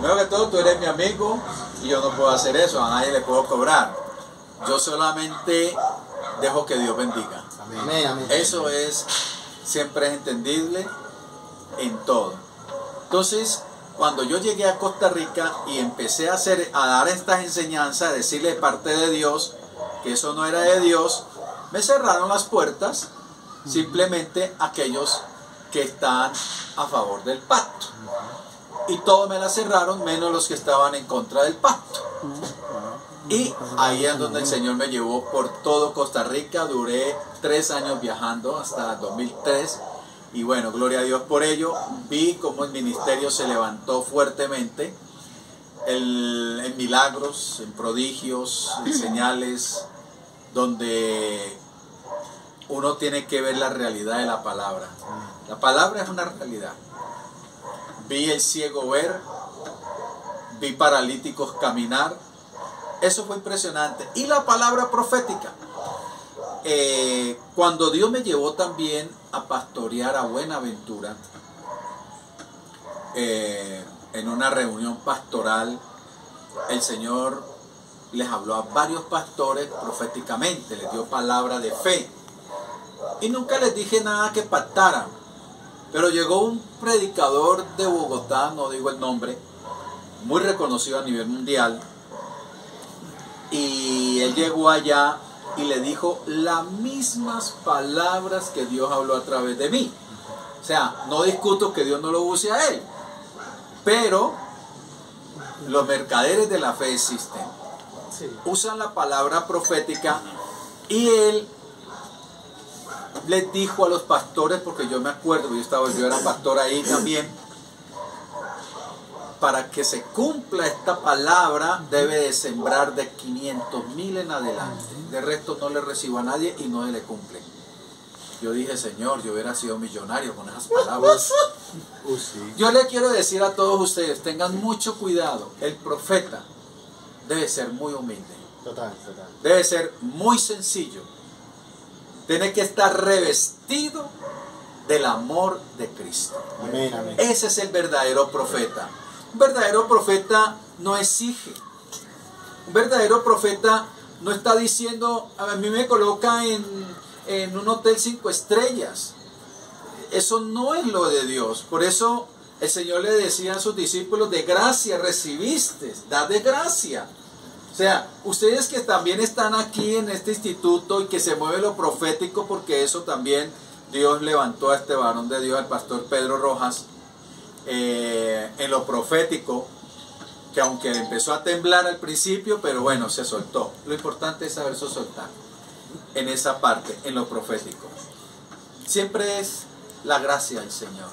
primero que todo, tú eres mi amigo y yo no puedo hacer eso, a nadie le puedo cobrar. Yo solamente dejo que Dios bendiga. Amén, amén. Eso siempre es entendible en todo. Entonces, cuando yo llegué a Costa Rica y empecé a dar estas enseñanzas, a decirle de parte de Dios que eso no era de Dios, me cerraron las puertas simplemente aquellos que están a favor del pacto. Y todos me las cerraron, menos los que estaban en contra del pacto. Y ahí es donde el Señor me llevó por todo Costa Rica. Duré 3 años viajando hasta 2003. Y bueno, gloria a Dios por ello. Vi cómo el ministerio se levantó fuertemente. En milagros, en prodigios, en señales, donde uno tiene que ver la realidad de la palabra. La palabra es una realidad. Vi el ciego ver, vi paralíticos caminar. Eso fue impresionante. Y la palabra profética. Cuando Dios me llevó también a pastorear a Buenaventura, en una reunión pastoral, el Señor les habló a varios pastores proféticamente, les dio palabra de fe. Y nunca les dije nada que pactaran. Pero llegó un predicador de Bogotá, no digo el nombre, muy reconocido a nivel mundial. Y él llegó allá y le dijo las mismas palabras que Dios habló a través de mí. O sea, no discuto que Dios no lo use a él, pero los mercaderes de la fe existen. Usan la palabra profética y él les dijo a los pastores, porque yo me acuerdo, yo era pastor ahí también, para que se cumpla esta palabra debe de sembrar de 500,000 en adelante. De resto no le recibo a nadie y no se le cumple. Yo dije, Señor, yo hubiera sido millonario con esas palabras. Yo le quiero decir a todos ustedes, tengan mucho cuidado. El profeta debe ser muy humilde. Total. Debe ser muy sencillo. Tiene que estar revestido del amor de Cristo. Amén, amén. Ese es el verdadero profeta. Un verdadero profeta no exige. Un verdadero profeta no está diciendo, a mí me coloca en un hotel 5 estrellas. Eso no es lo de Dios. Por eso el Señor le decía a sus discípulos, de gracia recibiste, da de gracia. O sea, ustedes que también están aquí en este instituto y que se mueve lo profético, porque eso también Dios levantó a este varón de Dios, al pastor Pedro Rojas, en lo profético, que aunque empezó a temblar al principio, pero bueno, se soltó. Lo importante es saberse soltar en esa parte, en lo profético. Siempre es la gracia del Señor.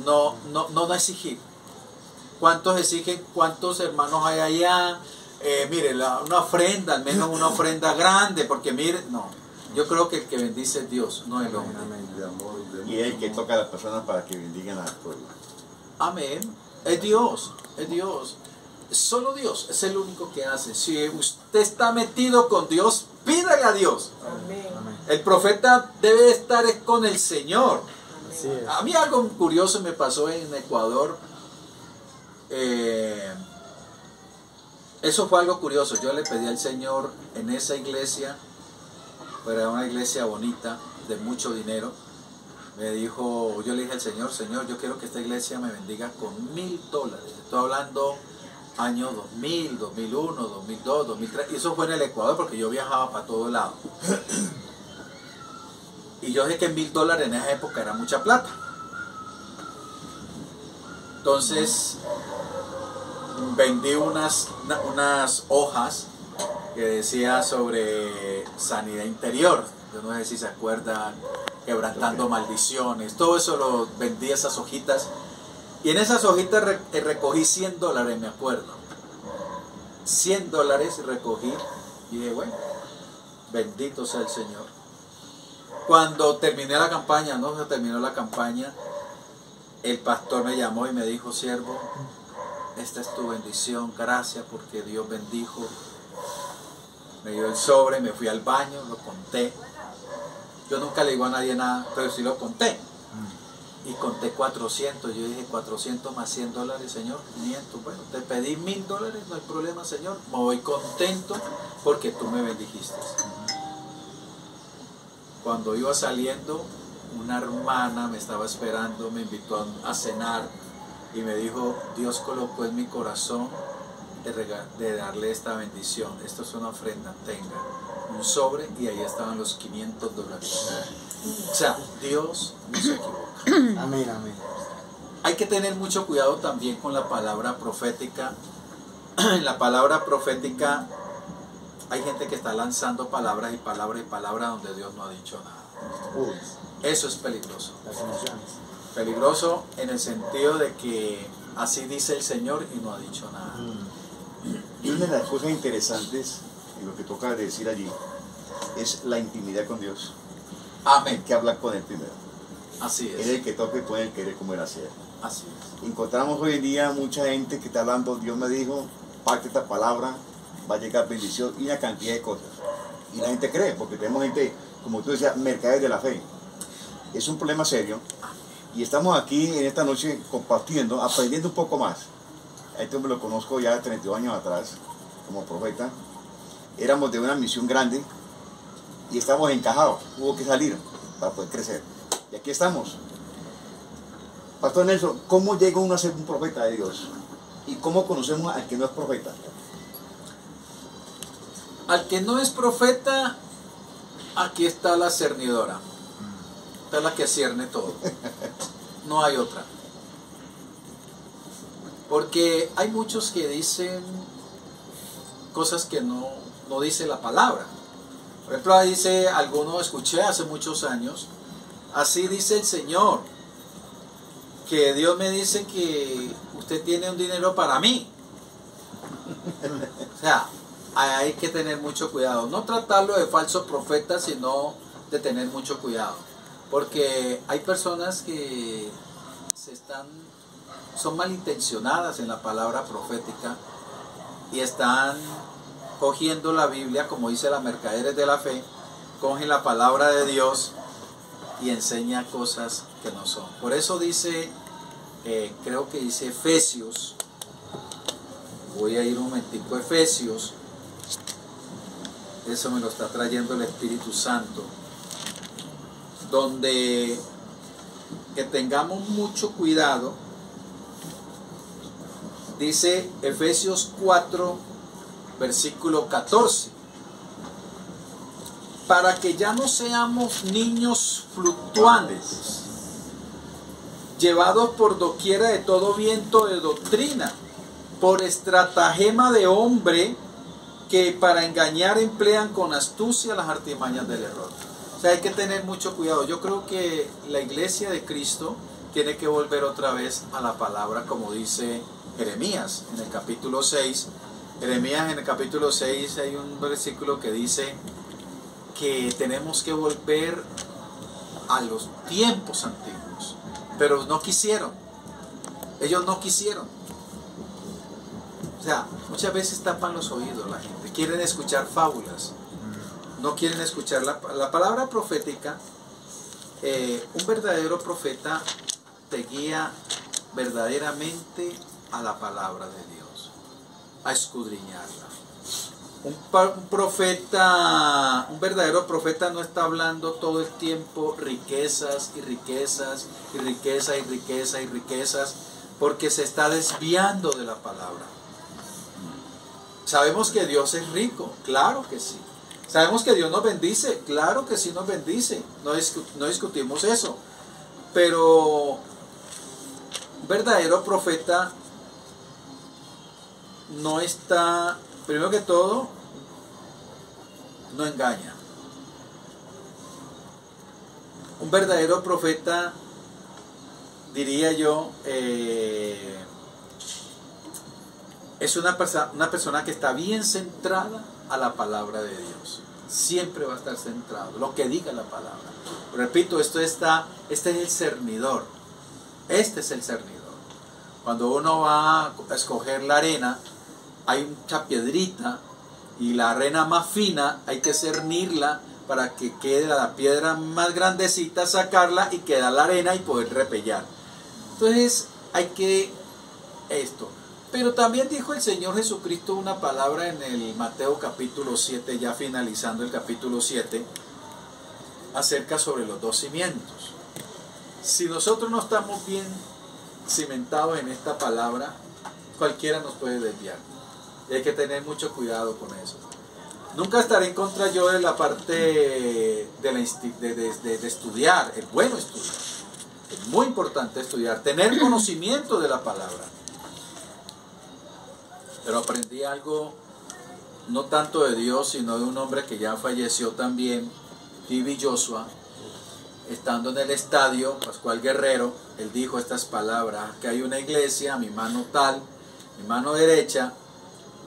No exigir. ¿Cuántos exigen? ¿Cuántos hermanos hay allá? Mire, una ofrenda, al menos una ofrenda grande, porque mire, no. Yo creo que el que bendice es Dios, no el hombre. Y es el que toca a las personas para que bendigan al pueblo. Amén. Es Dios, es Dios. Solo Dios es el único que hace. Si usted está metido con Dios, pídale a Dios. Amén. El profeta debe estar con el Señor. Así es. A mí algo curioso me pasó en Ecuador. Eso fue algo curioso. Yo le pedí al Señor en esa iglesia, pero era una iglesia bonita, de mucho dinero. Me dijo, yo le dije al Señor, Señor, yo quiero que esta iglesia me bendiga con $1,000. Estoy hablando año 2000, 2001, 2002, 2003. Y eso fue en el Ecuador porque yo viajaba para todo lado. Y yo sé que $1,000 en esa época era mucha plata. Entonces vendí unas hojas que decía sobre sanidad interior. Yo no sé si se acuerdan, quebrantando maldiciones. Todo eso lo vendí, esas hojitas. Y en esas hojitas recogí $100, me acuerdo. $100 recogí. Y dije, bueno, bendito sea el Señor. Cuando terminé la campaña, no se terminó la campaña, el pastor me llamó y me dijo, siervo, esta es tu bendición, gracias porque Dios bendijo. Me dio el sobre, me fui al baño, lo conté. Yo nunca le digo a nadie nada, pero sí lo conté. y conté 400. Yo dije, 400 más $100, Señor, 500. Bueno, te pedí $1000, no hay problema, Señor. Me voy contento porque tú me bendijiste. Cuando iba saliendo, una hermana me estaba esperando, me invitó a cenar y me dijo, Dios colocó en mi corazón de darle esta bendición. Esto es una ofrenda, tenga un sobre, y ahí estaban los $500. O sea, Dios no se equivoca. Amén, amén. Hay que tener mucho cuidado también con la palabra profética. En la palabra profética hay gente que está lanzando palabras y palabras y palabras donde Dios no ha dicho nada. Uy, Eso es peligroso. las emociones. Peligroso en el sentido de que así dice el Señor y no ha dicho nada. Y una de las cosas interesantes en lo que toca decir allí es la intimidad con Dios. Hay Amén. que hablar con Él primero. Así Él es es. el que toca y puede el querer como Él hacer. Así es. Encontramos hoy en día mucha gente que está hablando, Dios me dijo, parte esta palabra, va a llegar bendición y una cantidad de cosas. Y la gente cree, porque tenemos gente, como tú decías, mercaderes de la fe. Es un problema serio. Y estamos aquí en esta noche compartiendo, aprendiendo un poco más. A este hombre lo conozco ya 32 años atrás, como profeta. Éramos de una misión grande y estamos encajados. Hubo que salir para poder crecer. Y aquí estamos. Pastor Nelson, ¿cómo llega uno a ser un profeta de Dios? ¿Y cómo conocemos al que no es profeta? Al que no es profeta, aquí está la cernidora. Esta es la que cierne todo. No hay otra. Porque hay muchos que dicen cosas que no dice la palabra. Por ejemplo, ahí dice, alguno escuché hace muchos años, así dice el Señor, que Dios me dice que usted tiene un dinero para mí. O sea, hay que tener mucho cuidado. No tratarlo de falso profeta, sino de tener mucho cuidado. Porque hay personas que son malintencionadas en la palabra profética y están cogiendo la Biblia, como dice la mercaderes de la fe, cogen la palabra de Dios y enseña cosas que no son. Por eso dice, creo que dice Efesios, voy a ir un momentico a Efesios, eso me lo está trayendo el Espíritu Santo, donde que tengamos mucho cuidado. Dice Efesios 4, versículo 14. Para que ya no seamos niños fluctuantes, llevados por doquiera de todo viento de doctrina, por estratagema de hombre que para engañar emplean con astucia las artimañas del error. O sea, hay que tener mucho cuidado. Yo creo que la iglesia de Cristo tiene que volver otra vez a la palabra, como dice Jeremías en el capítulo 6. Jeremías en el capítulo 6 hay un versículo que dice que tenemos que volver a los tiempos antiguos, pero no quisieron. Ellos no quisieron. O sea, muchas veces tapan los oídos la gente, quieren escuchar fábulas, no quieren escuchar la palabra profética. Un verdadero profeta te guía verdaderamente a la palabra de Dios, a escudriñarla. Un verdadero profeta no está hablando todo el tiempo riquezas y riquezas y riquezas y riquezas y riquezas, porque se está desviando de la palabra. Sabemos que Dios es rico, claro que sí. Sabemos que Dios nos bendice, claro que sí nos bendice, no discutimos eso. Pero un verdadero profeta no está, primero que todo, no engaña. Un verdadero profeta, diría yo, es una persona que está bien centrada a la palabra de Dios. Siempre va a estar centrado, lo que diga la palabra. Repito, este es el cernidor. Este es el cernidor. Cuando uno va a escoger la arena, hay mucha piedrita y la arena más fina hay que cernirla para que quede la piedra más grandecita, sacarla y queda la arena y poder repellar. Entonces hay que esto. Pero también dijo el Señor Jesucristo una palabra en el Mateo capítulo 7, ya finalizando el capítulo 7, acerca sobre los dos cimientos. Si nosotros no estamos bien cimentados en esta palabra, cualquiera nos puede desviar. Y hay que tener mucho cuidado con eso. Nunca estaré en contra yo de la parte de estudiar. Es bueno estudiar. Es muy importante estudiar. Tener conocimiento de la palabra. Pero aprendí algo, no tanto de Dios, sino de un hombre que ya falleció también, T.B. Joshua. Estando en el estadio, Pascual Guerrero, él dijo estas palabras, que hay una iglesia, mi mano tal, mi mano derecha,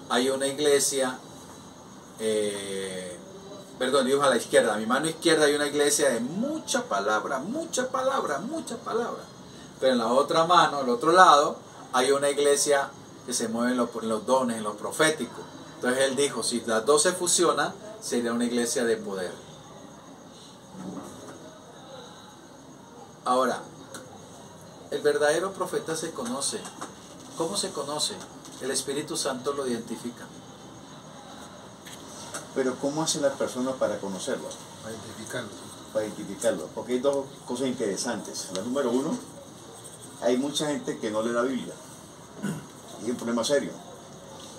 hay una iglesia, dijo a la izquierda, a mi mano izquierda hay una iglesia de mucha palabra, mucha palabra, mucha palabra. Pero en la otra mano, al otro lado, hay una iglesia que se mueve en los dones, en lo profético. Entonces él dijo, si las dos se fusionan, sería una iglesia de poder. Ahora, el verdadero profeta se conoce. ¿Cómo se conoce? El Espíritu Santo lo identifica. Pero ¿cómo hace la persona para conocerlo? Para identificarlo. Para identificarlo. Porque hay dos cosas interesantes. La número uno, hay mucha gente que no lee la Biblia. Y es un problema serio.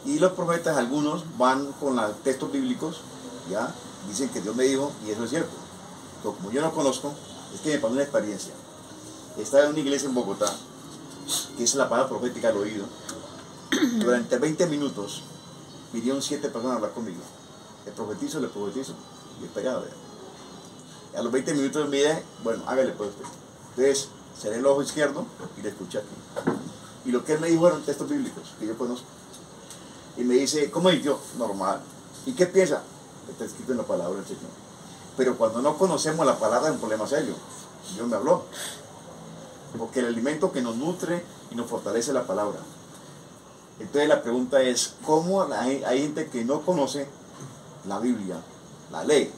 Y los profetas, algunos, van con los textos bíblicos, ya, dicen que Dios me dijo, y eso es cierto. Pero como yo no conozco, es que me pasó una experiencia. Estaba en una iglesia en Bogotá, que es la palabra profética al oído. Durante 20 minutos vinieron 7 personas a hablar conmigo. Le profetizo, y esperaba. A los 20 minutos me dije, bueno, hágale pues usted. Entonces, cerré el ojo izquierdo y le escuché aquí. Y lo que él me dijo eran textos bíblicos, que yo conozco. Y me dice, ¿cómo es yo? Normal. ¿Y qué piensa? Está escrito en la palabra del Señor. Pero cuando no conocemos la palabra es un problema serio. Dios me habló. Porque el alimento que nos nutre y nos fortalece la palabra. Entonces la pregunta es, ¿cómo hay gente que no conoce la Biblia, la lee,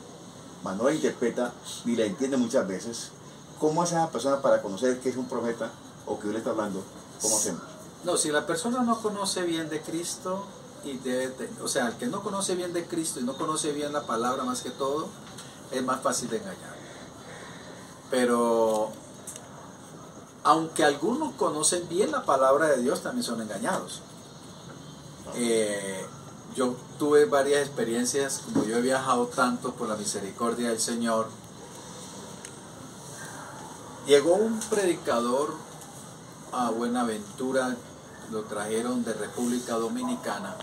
mas no la interpreta ni la entiende muchas veces? ¿Cómo hace esa persona para conocer que es un profeta o que Dios le está hablando? ¿Cómo hacemos? No, si la persona no conoce bien de Cristo, el que no conoce bien de Cristo y no conoce bien la palabra más que todo, es más fácil de engañar. Pero aunque algunos conocen bien la palabra de Dios, también son engañados. Yo tuve varias experiencias, como yo he viajado tanto por la misericordia del Señor. Llegó un predicador a Buenaventura, lo trajeron de República Dominicana.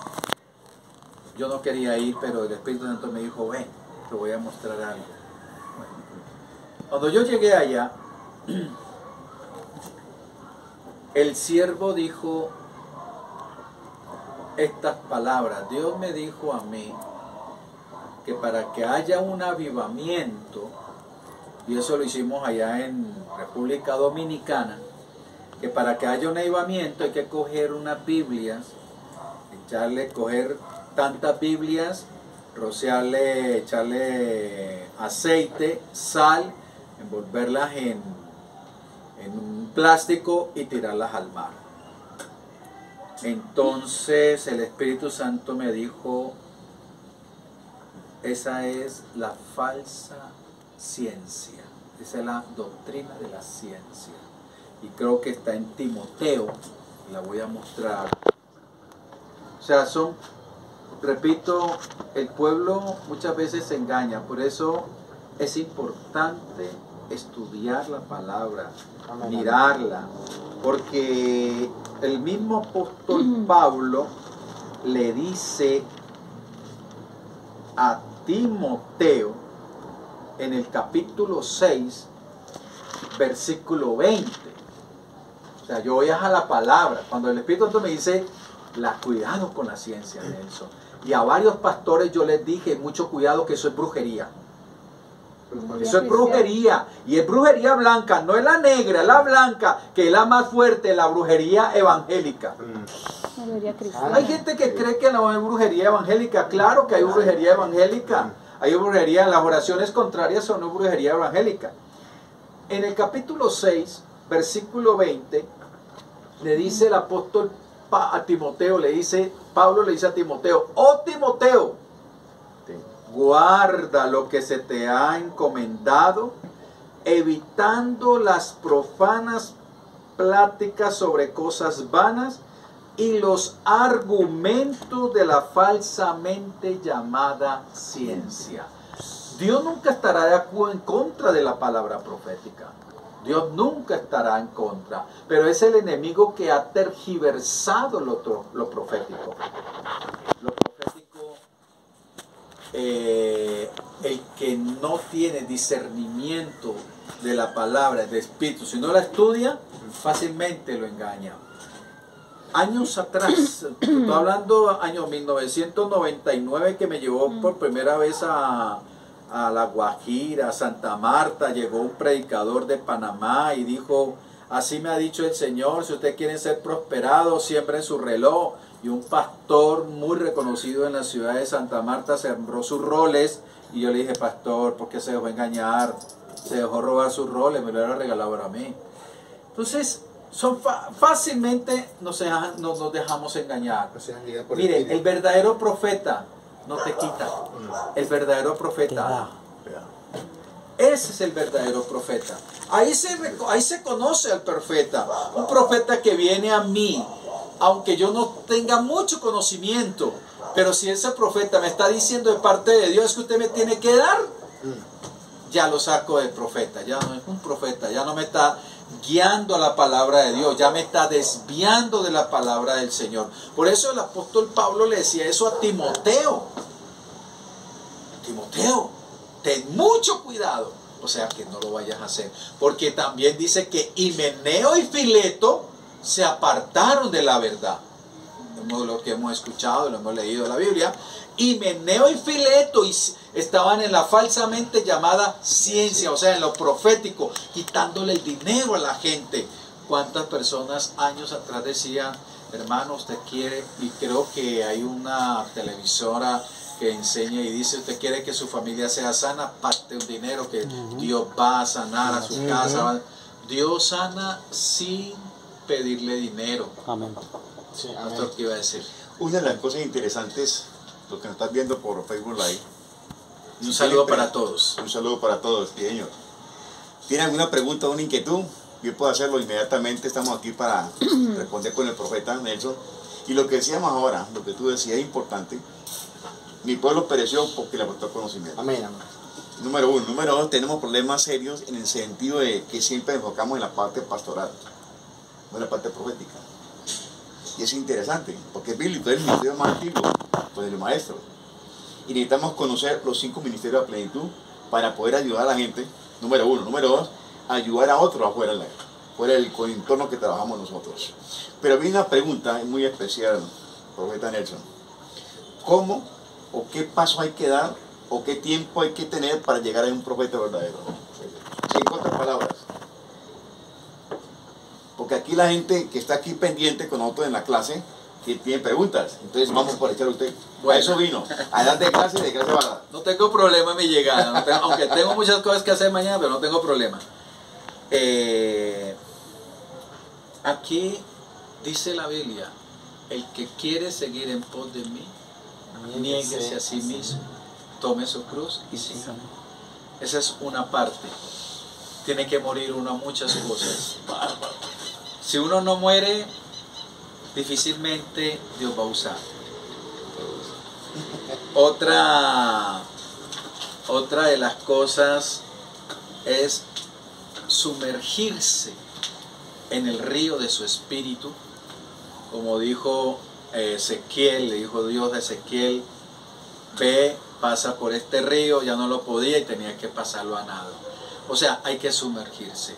Yo no quería ir, pero el Espíritu Santo me dijo, ven, te voy a mostrar algo. Cuando yo llegué allá, el siervo dijo estas palabras: Dios me dijo a mí que para que haya un avivamiento, y eso lo hicimos allá en República Dominicana, que para que haya un avivamiento hay que coger unas Biblias, coger tantas Biblias, rociarle, echarle aceite, sal, envolverlas en un plástico y tirarlas al mar. Entonces el Espíritu Santo me dijo, esa es la falsa ciencia, esa es la doctrina de la ciencia. Y creo que está en Timoteo, la voy a mostrar. O sea, repito, el pueblo muchas veces se engaña, por eso es importante estudiar la palabra, mirarla, porque el mismo apóstol Pablo le dice a Timoteo en el capítulo 6, versículo 20. O sea, yo voy a la palabra. Cuando el Espíritu Santo me dice, cuidado con la ciencia, Nelson. Y a varios pastores yo les dije, mucho cuidado, que eso es brujería. Eso es brujería, y es brujería blanca, no es la negra, es la blanca, que es la más fuerte, la brujería evangélica. Hay gente que cree que no es brujería evangélica. Claro que hay brujería evangélica. Hay brujería, las oraciones contrarias son una brujería evangélica. En el capítulo 6, versículo 20, le dice el apóstol a Timoteo, Pablo le dice a Timoteo, oh Timoteo, guarda lo que se te ha encomendado, evitando las profanas pláticas sobre cosas vanas y los argumentos de la falsamente llamada ciencia. Dios nunca estará en contra de la palabra profética. Dios nunca estará en contra, pero es el enemigo que ha tergiversado lo profético. Lo profético, el que no tiene discernimiento de la palabra, de espíritu, si no la estudia, fácilmente lo engaña. Años atrás, estoy hablando año 1999, que me llevó por primera vez a La Guajira, a Santa Marta. Llegó un predicador de Panamá y dijo, así me ha dicho el Señor, si ustedes quieren ser prosperados, siembren su reloj. Y un pastor muy reconocido en la ciudad de Santa Marta sembró sus roles, y yo le dije, pastor, ¿por qué se dejó engañar? Se dejó robar sus roles, me lo era regalado a mí. Entonces, fácilmente nos dejamos engañar. Mire, el verdadero profeta no te quita. El verdadero profeta. Ese es el verdadero profeta. Ahí se conoce al profeta. Un profeta que viene a mí, aunque yo no tenga mucho conocimiento, pero si ese profeta me está diciendo de parte de Dios que usted me tiene que dar, ya lo saco del profeta. Ya no es un profeta, ya no me está guiando a la palabra de Dios, ya me está desviando de la palabra del Señor. Por eso el apóstol Pablo le decía eso a Timoteo. Timoteo, ten mucho cuidado, o sea, que no lo vayas a hacer, porque también dice que Himeneo y Fileto se apartaron de la verdad. Lo que hemos escuchado, lo hemos leído en la Biblia. Himeneo y Fileto estaban en la falsamente llamada ciencia, o sea, en lo profético, quitándole el dinero a la gente. ¿Cuántas personas años atrás decían, hermano, usted quiere, y creo que hay una televisora que enseña y dice, usted quiere que su familia sea sana, parte un dinero que Dios va a sanar a su casa. Dios sana sin pedirle dinero. Amén. Sí, amén. Pastor, ¿qué iba a decir? Una de las cosas interesantes, lo que nos estás viendo por Facebook Live. Un saludo para todos. Un saludo para todos, sí, señor. ¿Tienen alguna pregunta o una inquietud? Yo puedo hacerlo inmediatamente. Estamos aquí para responder con el profeta Nelson. Y lo que decíamos ahora, lo que tú decías es importante. Mi pueblo pereció porque le faltó conocimiento. Amén, amén. Número uno. Número dos, tenemos problemas serios en el sentido de que siempre enfocamos en la parte pastoral, no en la parte profética. Y es interesante, porque es bíblico, es el ministerio más antiguo, pues el maestro. Y necesitamos conocer los 5 ministerios a plenitud para poder ayudar a la gente, número uno. Número dos, ayudar a otros afuera del entorno que trabajamos nosotros. Pero viene una pregunta muy especial, profeta Nelson. ¿Cómo o qué paso hay que dar o qué tiempo hay que tener para llegar a un profeta verdadero? En otras palabras. Porque aquí la gente que está aquí pendiente con nosotros en la clase, que tiene preguntas. Entonces vamos por echar a usted. Bueno, a eso vino. A dar de clase va a dar. No tengo problema en mi llegada. Aunque tengo muchas cosas que hacer mañana, pero no tengo problema. Aquí dice la Biblia, el que quiere seguir en pos de mí, niéguese a sí mismo, tome su cruz y siga. Esa es una parte. Tiene que morir uno a muchas cosas. Si uno no muere, difícilmente Dios va a usar. Otra de las cosas es sumergirse en el río de su espíritu, como dijo Ezequiel, le dijo Dios a Ezequiel, ve, pasa por este río, ya no lo podía y tenía que pasarlo a nado. O sea, hay que sumergirse.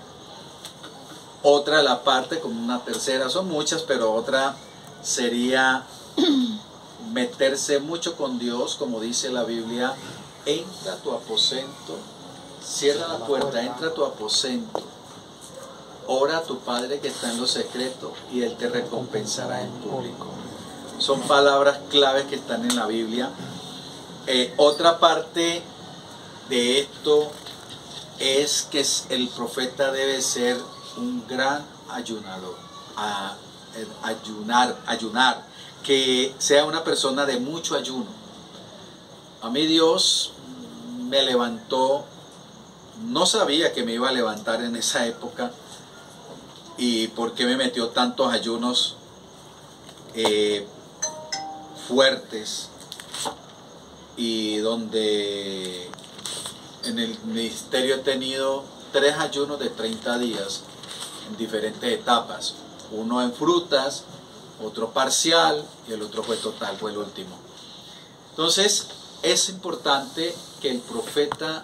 Otra de la parte, como una tercera, son muchas, pero otra sería meterse mucho con Dios, como dice la Biblia, entra a tu aposento, cierra la puerta, entra a tu aposento, ora a tu Padre que está en lo secreto y Él te recompensará en público. Son palabras claves que están en la Biblia. Otra parte de esto es que el profeta debe ser un gran ayunador, ayunar, que sea una persona de mucho ayuno. A mí Dios me levantó, no sabía que me iba a levantar en esa época y por qué me metió tantos ayunos fuertes, y donde en el ministerio he tenido 3 ayunos de 30 días en diferentes etapas, uno en frutas, otro parcial y el otro fue total, fue el último. Entonces es importante que el profeta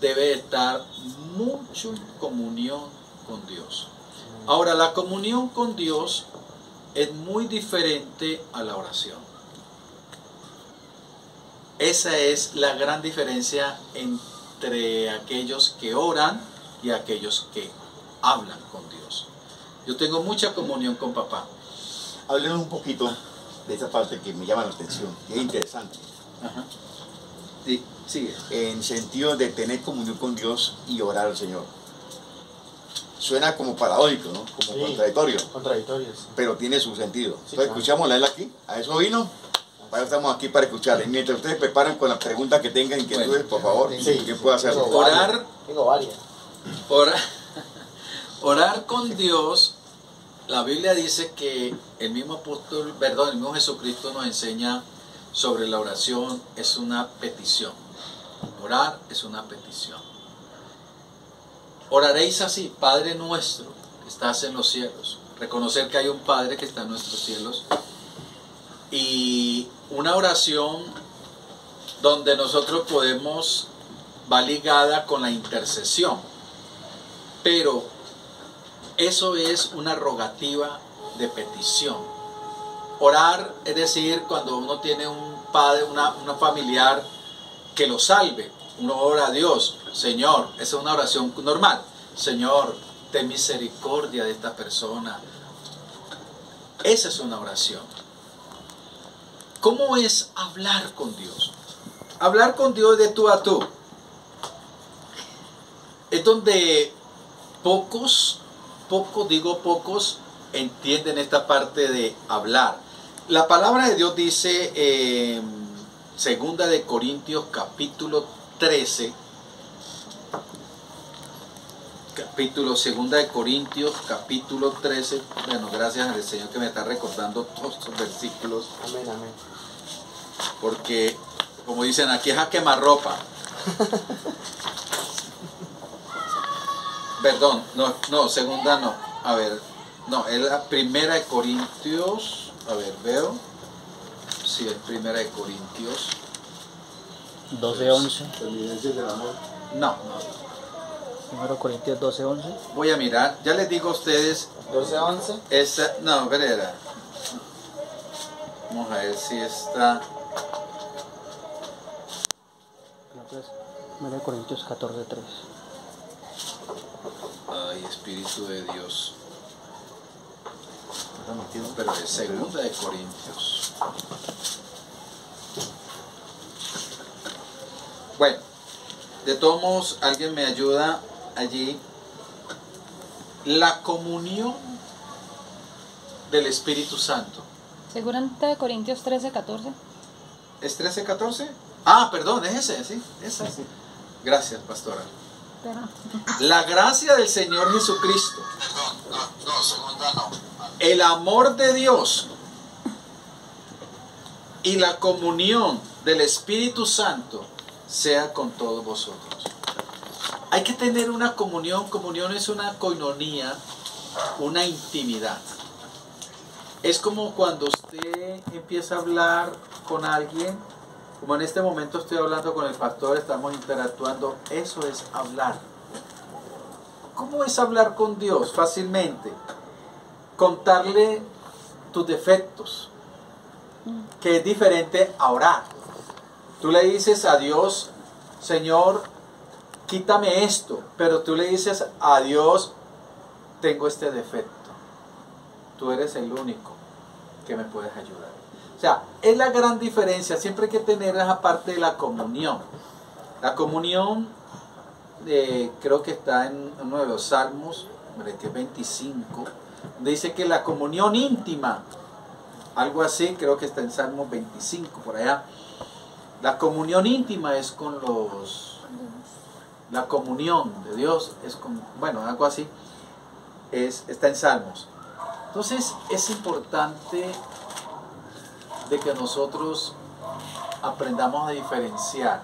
debe estar mucho en comunión con Dios. Ahora, la comunión con Dios es muy diferente a la oración. Esa es la gran diferencia entre aquellos que oran y aquellos que hablan con Dios. Yo tengo mucha comunión con papá. Hablemos un poquito de esa parte que me llama la atención, que es interesante. Ajá. Sí, sigue. En sentido de tener comunión con Dios y orar al Señor. Suena como paradójico, ¿no? Como Sí. contradictorio, Contradictorios. pero tiene su sentido. Sí, Entonces, claro. escuchámosla él aquí. A eso vino. Para eso estamos aquí para escucharle. Mientras ustedes preparan con las preguntas que tengan inquietudes, por favor, Sí. ¿qué puedo hacer? Tengo Orar. varias. Tengo varias. Orar con Dios, la Biblia dice que el mismo apóstol, perdón, el mismo Jesucristo nos enseña sobre la oración, es una petición. Orar es una petición. Oraréis así: Padre nuestro que estás en los cielos. Reconocer que hay un Padre que está en nuestros cielos. Y una oración donde nosotros podemos, va ligada con la intercesión. Pero eso es una rogativa de petición. Orar es decir, cuando uno tiene un padre, una familiar que lo salve, uno ora a Dios: Señor, esa es una oración normal. Señor, ten misericordia de esta persona. Esa es una oración. ¿Cómo es hablar con Dios? Hablar con Dios de tú a tú. Es donde pocos entienden esta parte de hablar. La palabra de Dios dice en 2 de Corintios capítulo 13, Segunda de Corintios capítulo 13, bueno, gracias al Señor que me está recordando todos estos versículos, Amén, amén. porque como dicen aquí es a quemarropa. Perdón, no, segunda no. A ver, no, es la primera de Corintios. A ver, veo. Sí, es primera de Corintios. 12:11. Evidencias del amor. No, Primero Corintios 12:11. voy a mirar. Ya les digo a ustedes. 12:11. Esta, no, vereda. Vamos a ver si está. Primero Corintios 14:3. Ay, Espíritu de Dios. Pero es segunda de Corintios. Bueno, de todos modos, alguien me ayuda allí. La comunión del Espíritu Santo. Seguramente de Corintios 13:14. ¿Es 13:14? Ah, perdón, es ese, sí, esa. Gracias, pastora. Pero La gracia del Señor Jesucristo, el amor de Dios y la comunión del Espíritu Santo sea con todos vosotros. Hay que tener una comunión. Comunión es una coinonía, una intimidad. Es como cuando usted empieza a hablar con alguien, como en este momento estoy hablando con el pastor, estamos interactuando. Eso es hablar. ¿Cómo es hablar con Dios? Fácilmente. Contarle tus defectos, que es diferente a orar. Tú le dices a Dios: Señor, quítame esto, pero tú le dices a Dios: tengo este defecto. Tú eres el único. que me puedes ayudar. O sea, es la gran diferencia. Siempre hay que tener esa parte de la comunión. La comunión, creo que está en uno de los salmos, que es 25, dice que la comunión íntima, algo así, creo que está en Salmo 25, por allá. La comunión íntima es con la comunión de Dios es con, bueno, algo así, está en Salmos. Entonces es importante de que nosotros aprendamos a diferenciar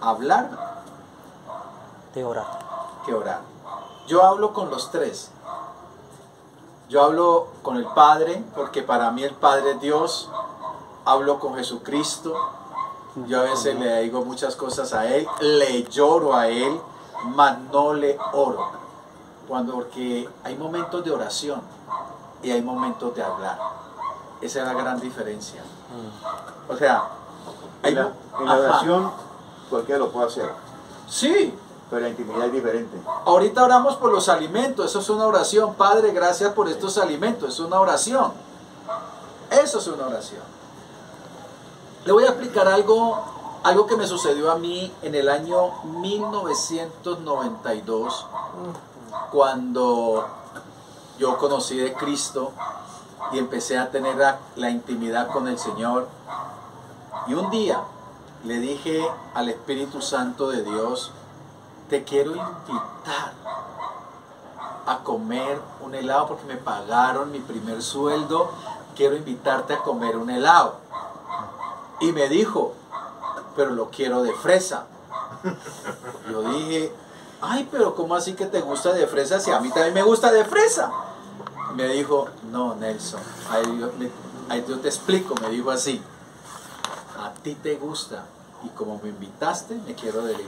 hablar De orar. que orar. Yo hablo con los tres. Yo hablo con el Padre, porque para mí el Padre es Dios. Hablo con Jesucristo. Yo a veces le digo muchas cosas a Él, le lloro a Él, mas no le oro. Porque hay momentos de oración y hay momentos de hablar. Esa es la gran diferencia. O sea, En la Ajá. oración cualquiera lo puede hacer, Sí, pero la intimidad es diferente. ahorita oramos por los alimentos, eso es una oración. Padre, gracias por estos alimentos, es una oración. Eso es una oración. Le voy a explicar algo que me sucedió a mí en el año 1992, cuando yo conocí de Cristo y empecé a tener la intimidad con el Señor. Y un día le dije al Espíritu Santo de Dios, te quiero invitar a comer un helado porque me pagaron mi primer sueldo, quiero invitarte a comer un helado. Y me dijo, pero lo quiero de fresa. Yo dije, ay, pero ¿cómo así que te gusta de fresa si a mí también me gusta de fresa? Me dijo, no, Nelson, ahí yo te explico, me dijo así, a ti te gusta y como me invitaste me quiero deleitar.